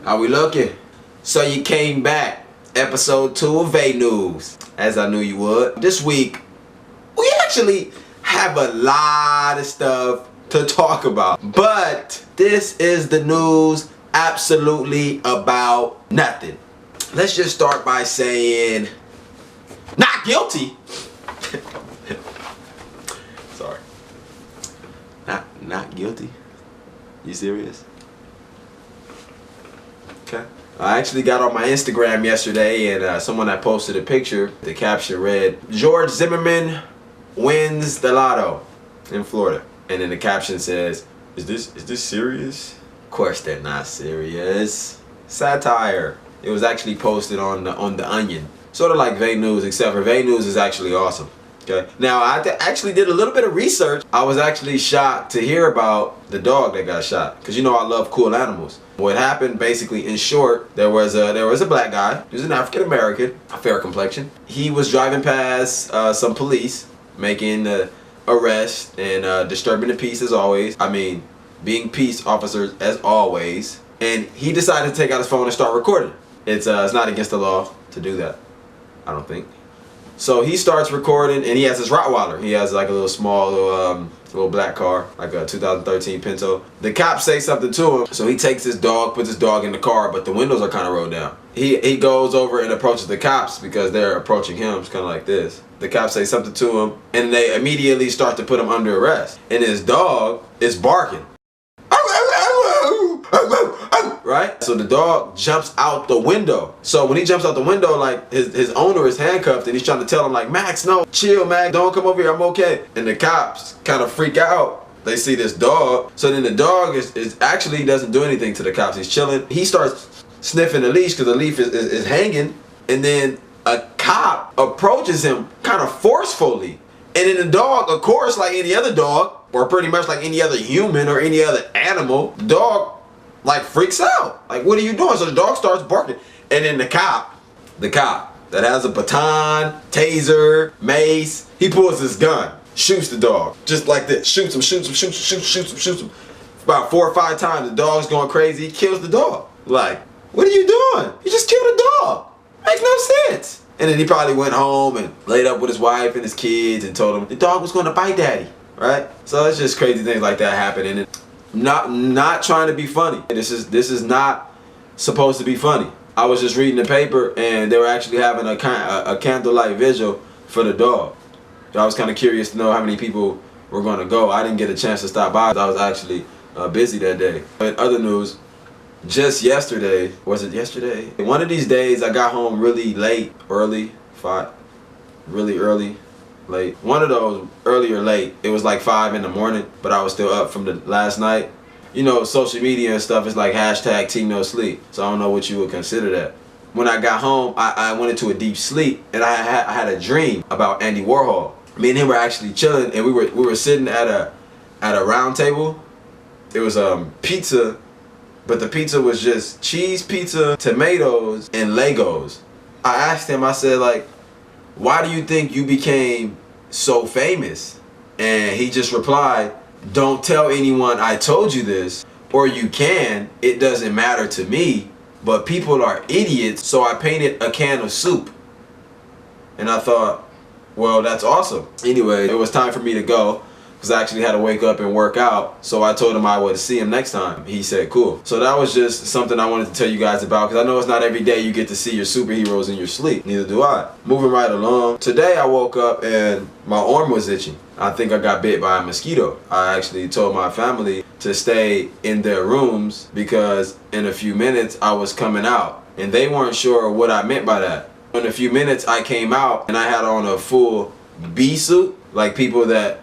How we looking? So you came back. Episode 2 of A News, as I knew you would. This week, we actually have a lot of stuff to talk about. But this is the news absolutely about nothing. Let's just start by saying, not guilty. Sorry. Not guilty? You serious? Okay. I actually got on my Instagram yesterday and someone had posted a picture. The caption read, George Zimmerman wins the lotto in Florida. And then the caption says, is this serious? Of course they're not serious. Satire. It was actually posted on the Onion. Sort of like Vay News, except for Vay News is actually awesome. Okay. Now I actually did a little bit of research. I was actually shocked to hear about the dog that got shot, because you know I love cool animals. What happened, basically, in short, there was a black guy. He was an African American, a fair complexion. He was driving past some police, making the arrest and disturbing the peace as always. I mean, being peace officers as always. And he decided to take out his phone and start recording. It's not against the law to do that, I don't think. So he starts recording, and he has his Rottweiler. He has like a little small little black car, like a 2013 Pinto. The cops say something to him, so he takes his dog, puts his dog in the car, but the windows are kind of rolled down. He goes over and approaches the cops because they're approaching him. It's kind of like this. The cops say something to him, and they immediately start to put him under arrest. And his dog is barking. Right? So the dog jumps out the window. So when he jumps out the window, like his owner is handcuffed and he's trying to tell him like, Max, no, chill, Max, don't come over here, I'm okay. And the cops kind of freak out. They see this dog. So then the dog is actually doesn't do anything to the cops. He's chilling. He starts sniffing the leash because the leash is hanging. And then a cop approaches him kind of forcefully. And then the dog, of course, like any other dog, or pretty much like any other human or any other animal, the dog like freaks out. Like, what are you doing? So the dog starts barking. And then the cop that has a baton, taser, mace, he pulls his gun, shoots the dog. Just like this. Shoots him. About 4 or 5 times, the dog's going crazy. He kills the dog. Like, what are you doing? You just killed a dog. Makes no sense. And then he probably went home and laid up with his wife and his kids and told him the dog was going to bite daddy. Right? So it's just crazy things like that happening. And not trying to be funny. This is not supposed to be funny. I was just reading the paper and they were actually having a candlelight vigil for the dog. So I was kind of curious to know how many people were going to go. I didn't get a chance to stop by. I was actually busy that day. But other news, just yesterday, was it yesterday? One of these days I got home really late, really early. Late. One of those early or late, it was like 5 in the morning, but I was still up from the last night. You know, social media and stuff is like hashtag team no sleep. So I don't know what you would consider that. When I got home, I went into a deep sleep and I had a dream about Andy Warhol. Me and him were actually chilling and we were sitting at a round table. It was pizza, but the pizza was just cheese pizza, tomatoes, and Legos. I asked him, I said like, why do you think you became so famous? And he just replied, don't tell anyone I told you this, or you can, it doesn't matter to me, but people are idiots, so I painted a can of soup. And I thought, well, that's awesome. Anyway, it was time for me to go, because I actually had to wake up and work out, so I told him I would see him next time. He said, cool. So that was just something I wanted to tell you guys about, because I know it's not every day you get to see your superheroes in your sleep. Neither do I. Moving right along. Today I woke up and my arm was itching. I think I got bit by a mosquito. I actually told my family to stay in their rooms because in a few minutes I was coming out. And they weren't sure what I meant by that. In a few minutes I came out and I had on a full bee suit, like people that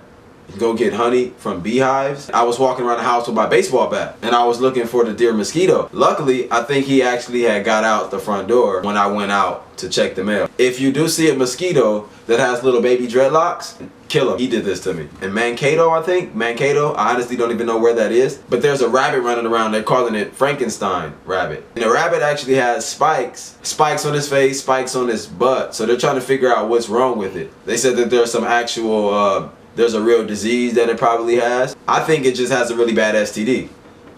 go get honey from beehives. I was walking around the house with my baseball bat and I was looking for the dear mosquito. Luckily, I think he actually had got out the front door when I went out to check the mail. If you do see a mosquito that has little baby dreadlocks, kill him. He did this to me. In Mankato, I think. Mankato, I honestly don't even know where that is. But there's a rabbit running around. They're calling it Frankenstein rabbit. And the rabbit actually has spikes. Spikes on his face, spikes on his butt. So they're trying to figure out what's wrong with it. They said that there's some actual, there's a real disease that it probably has. I think it just has a really bad STD.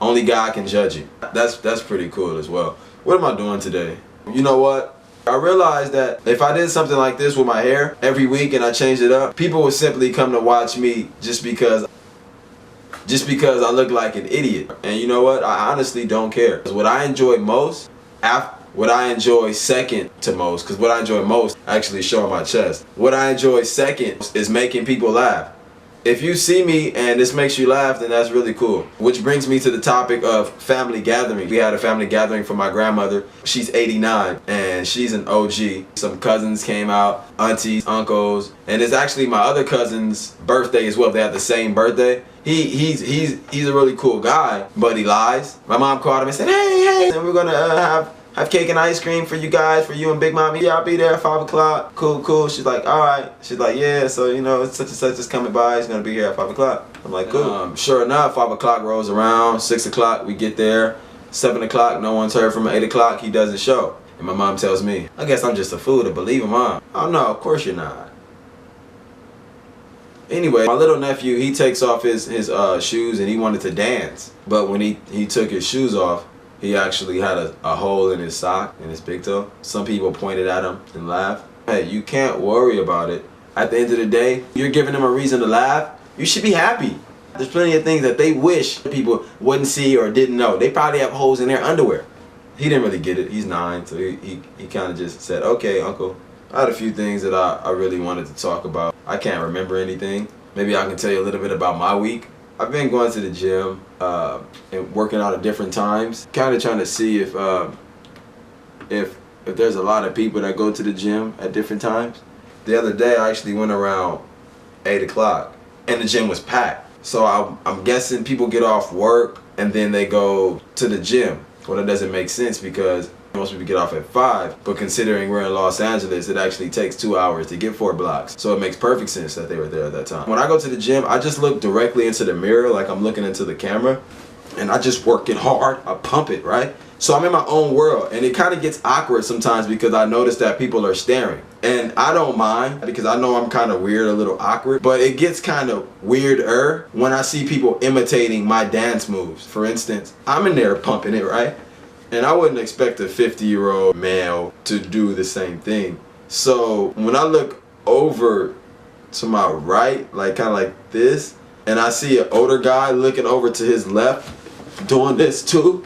Only God can judge you. That's pretty cool as well. What am I doing today? You know what? I realized that if I did something like this with my hair every week and I changed it up, people would simply come to watch me just because I look like an idiot. And you know what? I honestly don't care. What I enjoy most, what I enjoy second to most, because what I enjoy most actually showing my chest. What I enjoy second is making people laugh. If you see me and this makes you laugh, then that's really cool. Which brings me to the topic of family gathering. We had a family gathering for my grandmother. She's 89 and she's an OG. Some cousins came out, aunties, uncles, and it's actually my other cousin's birthday as well. They have the same birthday. He's a really cool guy, but he lies. My mom called him and said, hey, and we're gonna have cake and ice cream for you guys, for you and Big Mommy. Yeah, I'll be there at 5 o'clock. Cool. She's like, all right. She's like, yeah, so you know, such and such is coming by. He's gonna be here at 5 o'clock. I'm like, cool. Sure enough, 5 o'clock rolls around. 6 o'clock, we get there. 7 o'clock, no one's heard from him. 8 o'clock, he doesn't show. And my mom tells me, I guess I'm just a fool to believe him, Mom. Oh no, of course you're not. Anyway, my little nephew, he takes off his shoes and he wanted to dance. But when he took his shoes off, he actually had a hole in his sock, in his big toe. Some people pointed at him and laughed. Hey, you can't worry about it. At the end of the day, you're giving them a reason to laugh. You should be happy. There's plenty of things that they wish people wouldn't see or didn't know. They probably have holes in their underwear. He didn't really get it. He's 9, so he kind of just said, okay, uncle. I had a few things that I really wanted to talk about. I can't remember anything. Maybe I can tell you a little bit about my week. I've been going to the gym and working out at different times. Kind of trying to see if there's a lot of people that go to the gym at different times. The other day I actually went around 8 o'clock and the gym was packed. So I'm guessing people get off work and then they go to the gym. Well, that doesn't make sense because most people get off at 5, but considering we're in Los Angeles, it actually takes 2 hours to get 4 blocks. So it makes perfect sense that they were there at that time. When I go to the gym, I just look directly into the mirror like I'm looking into the camera, and I just work it hard. I pump it, right? So I'm in my own world, and it kind of gets awkward sometimes because I notice that people are staring. And I don't mind because I know I'm kind of weird, a little awkward, but it gets kind of weirder when I see people imitating my dance moves. For instance, I'm in there pumping it, right? And I wouldn't expect a 50-year-old male to do the same thing. So when I look over to my right, like kind of like this, and I see an older guy looking over to his left doing this too,